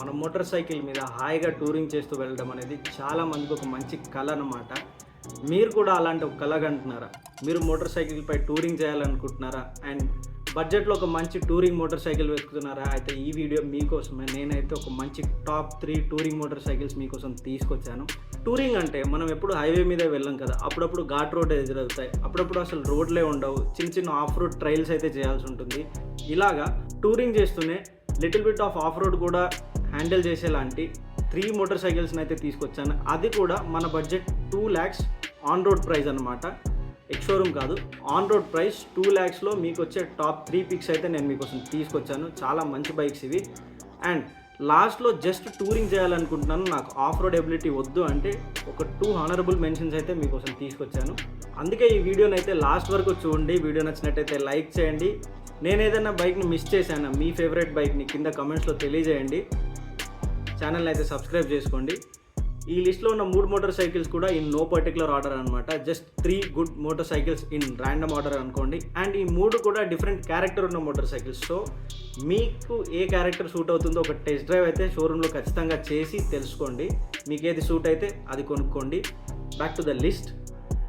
మన motor cycle మీద హాయిగా టూరింగ్ చేస్తూ వెళ్ళడం అనేది చాలా మందికి ఒక మంచి కళ అన్నమాట. మీరు కూడా అలాంటి ఒక కళ కంటున్నారా? మీరు మోటార్ సైకిల్పై టూరింగ్ చేయాలనుకుంటున్నారా? అండ్ బడ్జెట్లో ఒక మంచి టూరింగ్ మోటార్ సైకిల్ వెతుకుతున్నారా? అయితే ఈ వీడియో మీకోసమే. నేనైతే ఒక మంచి టాప్ 3 టూరింగ్ మోటార్ సైకిల్స్ మీకోసం తీసుకొచ్చాను. టూరింగ్ అంటే మనం ఎప్పుడు హైవే మీద వెళ్ళాం కదా, అప్పుడప్పుడు ఘాట్ రోడ్ ఎదురవుతాయి, అప్పుడప్పుడు అసలు రోడ్లే ఉండవు, చిన్న చిన్న ఆఫ్ రోడ్ ట్రైల్స్ అయితే చేయాల్సి ఉంటుంది. ఇలాగా టూరింగ్ చేస్తూనే little bit of of road కూడా హ్యాండిల్ చేసేలాంటి 3 మోటార్ సైకిల్స్ని అయితే తీసుకొచ్చాను. అది కూడా మన budget 2 lakhs on road price అనమాట. ఎక్స్షోరూమ్ కాదు, ఆన్ రోడ్ ప్రైస్ 2 lakhsలో మీకు వచ్చే టాప్ 3 పిక్స్ అయితే నేను మీకోసం తీసుకొచ్చాను. చాలా మంచి బైక్స్ ఇవి. అండ్ లాస్ట్లో జస్ట్ టూరింగ్ చేయాలనుకుంటున్నాను, నాకు ఆఫ్ రోడ్ ఎబిలిటీ వద్దు అంటే ఒక 2 హానరబుల్ మెన్షన్స్ అయితే మీకోసం తీసుకొచ్చాను. అందుకే ఈ వీడియోని అయితే లాస్ట్ వరకు చూడండి. వీడియో నచ్చినట్టయితే లైక్ చేయండి. నేను ఏదైనా బైక్ని మిస్ చేశాను, మీ ఫేవరెట్ బైక్ని కింద కమెంట్స్లో తెలియజేయండి. ఛానల్ని అయితే సబ్స్క్రైబ్ చేసుకోండి. ఈ లిస్ట్లో ఉన్న 3 మోటార్ సైకిల్స్ కూడా ఇన్ నో పర్టికులర్ ఆర్డర్ అనమాట. Just 3 good motor cycles in random order అనుకోండి. అండ్ ఈ 3 కూడా డిఫరెంట్ క్యారెక్టర్ ఉన్న మోటార్ సైకిల్స్. సో మీకు ఏ క్యారెక్టర్ సూట్ అవుతుందో ఒక టెస్ట్ డ్రైవ్ అయితే షోరూంలో ఖచ్చితంగా చేసి తెలుసుకోండి. మీకు ఏది సూట్ అయితే అది కొనుక్కోండి. Back to the list.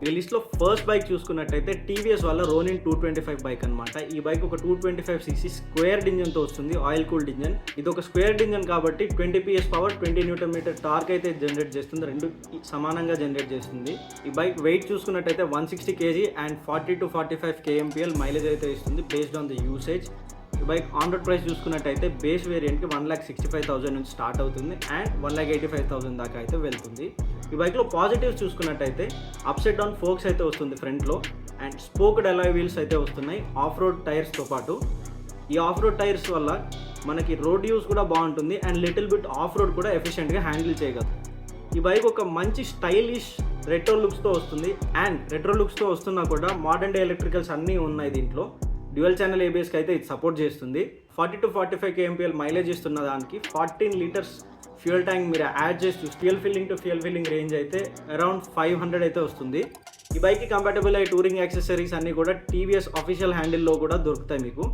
ఈ లిస్ట్లో ఫస్ట్ బైక్ చూసుకున్నట్టయితే టీవీఎస్ వాళ్ళ రోనిన్ 225 బైక్ అనమాట. ఈ బైక్ ఒక 225cc స్క్వేర్డ్ ఇంజన్తో వస్తుంది, ఆయిల్ కూల్డ్ ఇంజన్. ఇది ఒక స్క్వేర్డ్ ఇంజన్ కాబట్టి 20 PS పవర్, 20 Nm టార్క్ అయితే జనరేట్ చేస్తుంది. రెండు సమానంగా జనరేట్ చేస్తుంది. ఈ బైక్ వెయిట్ చూసుకున్నట్టయితే 160 kg and 40 to 45 kmpl mileage అయితే ఇస్తుంది బేస్డ్ ఆన్ ద యూసేజ్. ఈ బైక్ ఆన్ రోడ్ ప్రైస్ చూసుకున్నట్టయితే బేస్ వేరియంట్కి 1,65,000 నుంచి స్టార్ట్ అవుతుంది అండ్ 1,85,000 దాకా అయితే వెళ్తుంది. ఈ బైక్లో పాజిటివ్స్ చూసుకున్నట్టయితే అప్సైడ్ డౌన్ ఫోక్స్ అయితే వస్తుంది ఫ్రంట్లో, అండ్ స్పోక్డ్ అలాయ్ వీల్స్ అయితే వస్తున్నాయి ఆఫ్ రోడ్ టైర్స్తో పాటు. ఈ ఆఫ్ రోడ్ టైర్స్ వల్ల మనకి రోడ్ యూస్ కూడా బాగుంటుంది and little bit of road కూడా ఎఫిషియెంట్గా హ్యాండిల్ చేయగలదు. ఈ బైక్ ఒక మంచి స్టైలిష్ రెట్రో లుక్స్తో వస్తుంది. అండ్ రెట్రో లుక్స్తో వస్తున్నా కూడా మోడర్న్ డే ఎలక్ట్రికల్స్ అన్నీ ఉన్నాయి దీంట్లో. డ్యూయల్ ఛానల్ ABSకి అయితే ఇది సపోర్ట్ చేస్తుంది. 40 to 45 kmpl మైలేజ్ ఇస్తున్న దానికి 14 లీటర్స్ ఫ్యూయల్ ట్యాంక్ మీరు యాడ్ చేసి ఫ్యూయల్ ఫిల్లింగ్ రేంజ్ అయితే అరౌండ్ 500 అయితే వస్తుంది. ఈ బైక్కి కంపాటబుల్ అయ్యే టూరింగ్ యాక్సెసరీస్ అన్నీ కూడా టీవీఎస్ అఫీషియల్ హ్యాండిల్లో కూడా దొరుకుతాయి మీకు.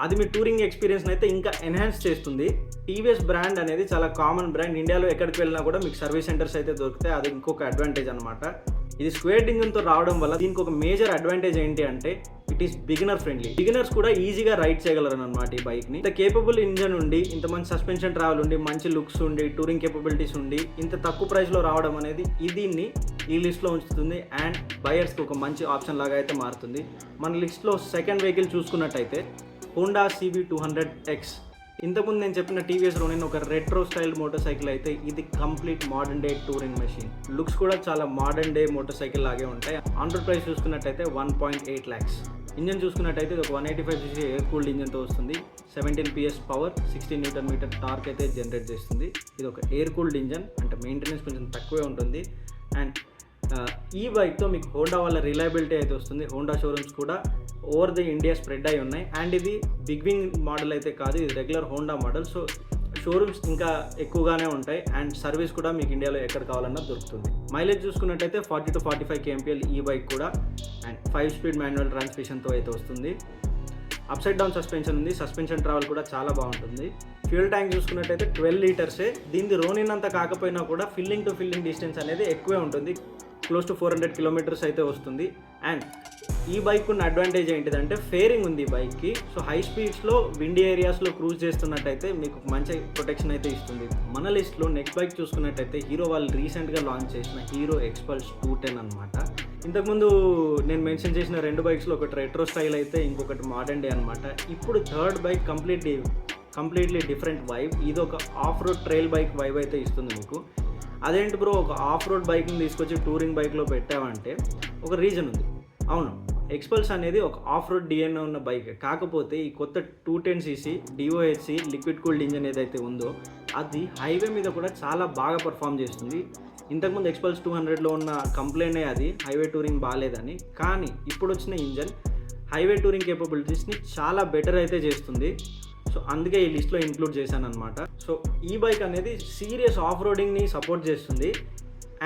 అది మీ టూరింగ్ ఎక్స్పీరియన్స్ని అయితే ఇంకా ఎన్హాన్స్ చేస్తుంది. టీవీఎస్ బ్రాండ్ అనేది చాలా కామన్ బ్రాండ్. ఇండియాలో ఎక్కడికి వెళ్ళినా కూడా మీకు సర్వీస్ సెంటర్స్ అయితే దొరుకుతాయి. అది ఇంకొక అడ్వాంటేజ్ అనమాట. ఇది స్క్వేర్డ్ ఇంజన్తో రావడం వల్ల దీనికి ఒక మేజర్ అడ్వాంటేజ్ ఏంటి అంటే it is beginner friendly. Beginners కూడా ఈజీగా రైడ్ చేయగలరు అనమాట ఈ బైక్ని. ఇంత కేపబుల్ ఇంజన్ ఉండి, ఇంత మంచి సస్పెన్షన్ ట్రావెల్ ఉండి, మంచి లుక్స్ ఉండి, టూరింగ్ కేపబిలిటీస్ ఉండి, ఇంత తక్కువ ప్రైస్లో రావడం అనేది దీన్ని ఈ లిస్ట్లో ఉంచుతుంది అండ్ బయర్స్కి ఒక మంచి ఆప్షన్ లాగా అయితే మారుతుంది. మన లిస్ట్లో సెకండ్ వెహికల్ చూసుకున్నట్టయితే హోండా CB200X. ఇంతకుముందు నేను చెప్పిన టీవీఎస్ రోనిన్ ఒక రెట్రో స్టైల్ మోటార్ సైకిల్ అయితే ఇది complete modern day touring machine. Looks కూడా చాలా మోడర్న్ డే మోటార్ సైకిల్ లాగే ఉంటాయి. ఆన్ రోడ్ ప్రైస్ చూసుకున్నట్టయితే 1.8 lakhs. ఇంజన్ చూసుకున్నట్టయితే ఇది ఒక 185cc ఎయిర్ కూల్డ్ ఇంజన్తో వస్తుంది. 17 PS పవర్, 16 Nm టార్క్ అయితే జనరేట్ చేస్తుంది. ఇది ఒక ఎయిర్ కూల్డ్ ఇంజన్ అంటే మెయింటెనెన్స్ కొంచెం తక్కువే ఉంటుంది. అండ్ ఈ బైక్తో మీకు హోండా వాళ్ళ రిలయబిలిటీ అయితే వస్తుంది. హోండా షోరూమ్స్ కూడా ఓవర్ ది ఇండియా స్ప్రెడ్ అయి ఉన్నాయి. అండ్ ఇది బిగ్ వింగ్ మోడల్ అయితే కాదు, ఇది regular Honda model. So showrooms ఇంకా ఎక్కువగానే ఉంటాయి అండ్ సర్వీస్ కూడా మీకు ఇండియాలో ఎక్కడ కావాలన్నా దొరుకుతుంది. మైలేజ్ చూసుకున్నట్టయితే 40 to 45 kmpl ఈ బైక్ కూడా. అండ్ 5-speed మాన్యువల్ ట్రాన్స్మిషన్తో అయితే వస్తుంది. అప్సైడ్ డౌన్ సస్పెన్షన్ ఉంది. సస్పెన్షన్ ట్రావెల్ కూడా చాలా బాగుంటుంది. ఫ్యూయల్ ట్యాంక్ చూసుకున్నట్టయితే 12 లీటర్సే. దీనిది రోనిన్ అంత కాకపోయినా కూడా ఫిల్లింగ్ టు ఫిల్లింగ్ డిస్టెన్స్ అనేది ఎక్కువే ఉంటుంది. క్లోజ్ టు 400 kilometers అయితే వస్తుంది. అండ్ ఈ బైక్ ఉన్న అడ్వాంటేజ్ ఏంటిదంటే ఫేరింగ్ ఉంది ఈ బైక్కి. సో హై స్పీడ్స్లో విండీ ఏరియాస్లో క్రూజ్ చేస్తున్నట్టయితే మీకు మంచి ప్రొటెక్షన్ అయితే ఇస్తుంది. మన లిస్ట్లో నెక్స్ట్ బైక్ చూసుకున్నట్టయితే హీరో వాళ్ళు రీసెంట్గా లాంచ్ చేసిన హీరో ఎక్స్పల్స్ 210 అనమాట. ఇంతకుముందు నేను మెన్షన్ చేసిన 2 బైక్స్లో ఒకటి రెట్రో స్టైల్ అయితే ఇంకొకటి మోడర్న్ డే అనమాట. ఇప్పుడు third bike completely different vibe. ఇది ఒక off road trail bike vibe అయితే ఇస్తుంది మీకు. అదేంటి బ్రో ఒక ఆఫ్ రోడ్ బైక్ని తీసుకొచ్చి టూరింగ్ బైక్లో పెట్టామంటే ఒక రీజన్ ఉంది. అవును, ఎక్స్పల్స్ అనేది ఒక ఆఫ్ రోడ్ DNA ఉన్న బైక్. కాకపోతే ఈ కొత్త 210cc DOHC liquid cooled engine ఏదైతే ఉందో అది హైవే మీద కూడా చాలా బాగా పర్ఫామ్ చేస్తుంది. ఇంతకుముందు ఎక్స్పల్స్ 200లో ఉన్న కంప్లైంటే అది హైవే టూరింగ్ బాగాలేదని. కానీ ఇప్పుడు వచ్చిన ఇంజన్ హైవే టూరింగ్ కేపబిలిటీస్ని చాలా బెటర్ అయితే చేస్తుంది. సో అందుకే ఈ లిస్ట్లో ఇంక్లూడ్ చేశాను అనమాట. సో ఈ బైక్ అనేది సీరియస్ ఆఫ్ రోడింగ్ని సపోర్ట్ చేస్తుంది.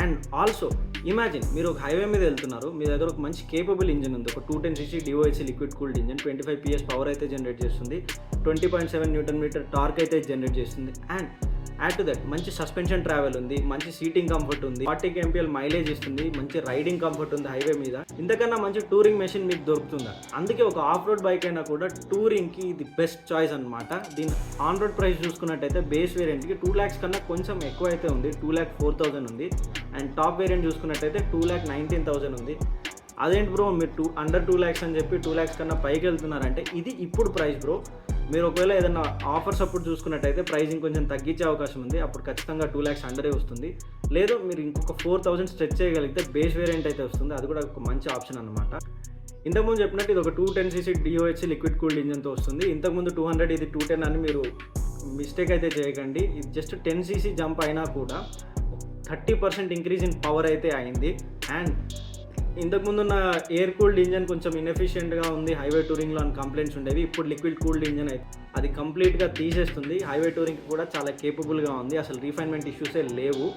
అండ్ ఆల్సో ఇమాజిన్ మీరు ఒక హైవే మీద వెళ్తున్నారు, మీ దగ్గర ఒక మంచి కేపబుల్ ఇంజన్ ఉంది, ఒక 210cc DOHC liquid cooled engine, 25 PS power అయితే జనరేట్ చేస్తుంది, 20.7 Nm టార్క్ అయితే జనరేట్ చేస్తుంది. అండ్ యాడ్ టు దట్ మంచి సస్పెన్షన్ ట్రావెల్ ఉంది, మంచి సీటింగ్ కంఫర్ట్ ఉంది, 40 kmpl మైలేజ్ ఇస్తుంది, మంచి రైడింగ్ కంఫర్ట్ ఉంది హైవే మీద. ఇంతకన్నా మంచి టూరింగ్ మెషిన్ మీకు దొరుకుతుందా? అందుకే ఒక ఆఫ్ రోడ్ బైక్ అయినా కూడా టూరింగ్కి ఇది బెస్ట్ చాయిస్ అనమాట. దీని ఆన్ రోడ్ ప్రైస్ చూసుకున్నట్టయితే బేస్ వేరియంట్కి 2 lakhs కన్నా కొంచెం ఎక్కువ అయితే ఉంది, 2,04,000 ఉంది. అండ్ టాప్ వేరియంట్ చూసుకున్నట్టయితే 2,19,000 ఉంది. అదేంటి బ్రో మీరు అండర్ 2 lakhs అని చెప్పి 2 lakhs కన్నా పైకి వెళ్తున్నారంటే ఇది ఇప్పుడు ప్రైస్ బ్రో. మీరు ఒకవేళ ఏదైనా ఆఫర్స్ అప్పుడు చూసుకున్నట్టయితే ప్రైజింగ్ కొంచెం తగ్గించే అవకాశం ఉంది, అప్పుడు ఖచ్చితంగా 2 lakhs అండరే వస్తుంది. లేదు మీరు ఇంకొక 4,000 స్ట్రెచ్ చేయగలిగితే బేస్ వేరియంట్ అయితే వస్తుంది, అది కూడా ఒక మంచి ఆప్షన్ అనమాట. ఇంతకుముందు చెప్పినట్టు ఇది ఒక 210cc DOHC లిక్విడ్ కూల్డ్ ఇంజన్తో వస్తుంది. ఇంతకుముందు 200, ఇది 210 అని మీరు మిస్టేక్ అయితే చేయకండి. ఇది జస్ట్ 10cc జంప్ అయినా కూడా 30% ఇంక్రీజ్ ఇన్ పవర్ అయితే అయింది. అండ్ ఇంతకుముందున్న ఎయిర్ కూల్డ్ ఇంజన్ కొంచెం ఇన్ఎఫిషియెంట్గా ఉంది హైవే టూరింగ్లో అని కంప్లైంట్స్ ఉండేవి. ఇప్పుడు లిక్విడ్ కూల్డ్ ఇంజన్ అయితే అది కంప్లీట్గా తీసేస్తుంది. హైవే టూరింగ్ కూడా చాలా కేపబుల్గా ఉంది, అసలు రీఫైన్మెంట్ ఇష్యూసే లేవు.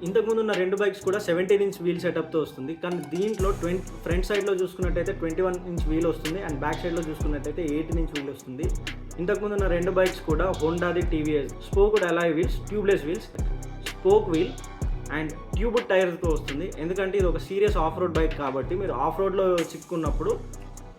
ఇంతకుముందున్న 2 బైక్స్ కూడా 17-inch వీల్ సెటప్తో వస్తుంది, కానీ దీంట్లో ఫ్రంట్ సైడ్లో చూసుకున్నట్టయితే 21-inch వీల్ వస్తుంది, అండ్ బ్యాక్ సైడ్లో చూసుకున్నట్టయితే 18-inch వీల్ వస్తుంది. ఇంతకుముందున్న 2 బైక్స్ కూడా హోండాది TVS spoked alloy wheels, tubeless wheels, spoke wheel and tube టైర్తో వస్తుంది. ఎందుకంటే ఇది ఒక సీరియస్ ఆఫ్ రోడ్ బైక్ కాబట్టి మీరు ఆఫ్ రోడ్లో చిక్కున్నప్పుడు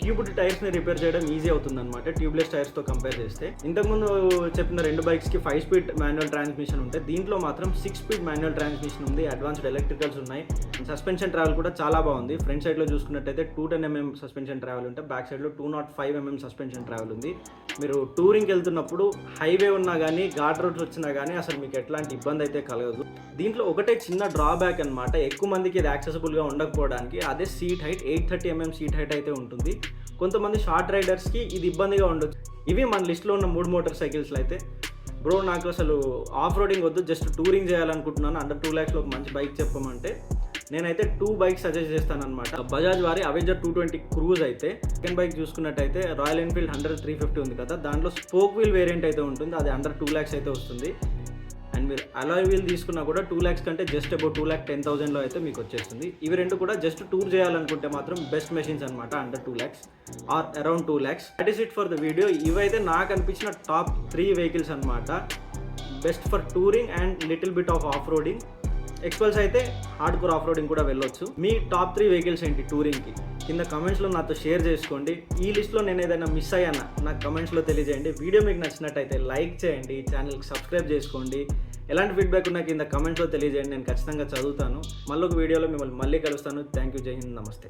ట్యూబ్డ్ టైర్స్ని రిపేర్ చేయడం ఈజీ అవుతుంది అనమాట, ట్యూబ్లెస్ టైర్స్తో కంపేర్ చేస్తే. ఇంతకుముందు చెప్పిన 2 బైక్స్కి 5 speed మాన్యువల్ ట్రాన్స్మిషన్ ఉంటాయి, దీంట్లో మాత్రం 6 speed మాన్యువల్ ట్రాన్స్మిషన్ ఉంది, అడ్వాన్స్డ్ ఎలక్ట్రికల్స్ ఉన్నాయి. సస్పెన్షన్ ట్రావెల్ కూడా చాలా బాగుంది. ఫ్రంట్ సైడ్లో చూసుకున్నట్టయితే 210 mm సస్పెన్షన్ ట్రావెల్ ఉంటే బ్యాక్ సైడ్లో 205 mm సస్పెన్షన్ ట్రావెల్ ఉంది. మీరు టూరింగ్కి వెళ్తున్నప్పుడు హైవే ఉన్నా కానీ ఘాట్ రోడ్స్ వచ్చినా కానీ అసలు మీకు ఎట్లాంటి ఇబ్బంది అయితే కలగదు. దీంట్లో ఒకటే చిన్న డ్రాబ్యాక్ అనమాట, ఎక్కువ మందికి ఇది యాక్సెసిబుల్గా ఉండకపోవడానికి, అదే seat height 830 mm seat height అయితే ఉంటుంది. కొంతమంది షార్ట్ రైడర్స్కి ఇది ఇబ్బందిగా ఉండొచ్చు. ఇవి మన లిస్ట్లో ఉన్న 3 మోటార్ సైకిల్స్లో అయితే బ్రో నాకు అసలు ఆఫ్ రోడింగ్ వద్దు, జస్ట్ టూరింగ్ చేయాలనుకుంటున్నాను, అండర్ 2 lakhsలో ఒక మంచి బైక్ చెప్పమంటే నేనైతే 2 bikes సజెస్ట్ చేస్తాను అనమాట. బజాజ్ వారి అవెంజర్ 220 క్రూజ్ అయితే, సెకండ్ బైక్ చూసుకున్నట్టయితే రాయల్ ఎన్ఫీల్డ్ 100-350 ఉంది కదా, దాంట్లో స్పోక్ వీల్ వేరియంట్ అయితే ఉంటుంది, అది అండర్ 2 lakhs అయితే వస్తుంది. అండ్ మీరు అలాయ్ వీల్ తీసుకున్నా కూడా 2 lakhs కంటే జస్ట్ అబౌట్ 2,10,000లో అయితే మీకు వచ్చేస్తుంది. ఇవి 2 కూడా జస్ట్ టూర్ చేయాలనుకుంటే మాత్రం బెస్ట్ మెషిన్స్ అనమాట, under 2 lakhs or around 2 lakhs. That is it for the video. ఇవైతే నాకు అనిపించిన టాప్ 3 వెహికల్స్ అనమాట, best for touring and little bit of off roading. Xpulse అయితే హార్డ్ కోర్ ఆఫ్ రోడింగ్ కూడా వెళ్ళొచ్చు. మీ టాప్ 3 వెహికల్స్ ఏంటి టూరింగ్కి కింద కమెంట్స్లో నాతో షేర్ చేసుకోండి. ఈ లిస్ట్లో నేను ఏదైనా మిస్ అయ్యానా నాకు కమెంట్స్లో తెలియజేయండి. వీడియో మీకు నచ్చినట్టయితే లైక్ చేయండి, ఛానల్కి సబ్స్క్రైబ్ చేసుకోండి. ఎలాంటి ఫీడ్బ్యాక్ ఉన్నా కింద కమెంట్స్లో తెలియజేయండి, నేను ఖచ్చితంగా చదువుతాను. మళ్ళీ ఒక వీడియోలో మిమ్మల్ని మళ్ళీ కలుస్తాను. థ్యాంక్ యూ, జై హింద్, నమస్తే.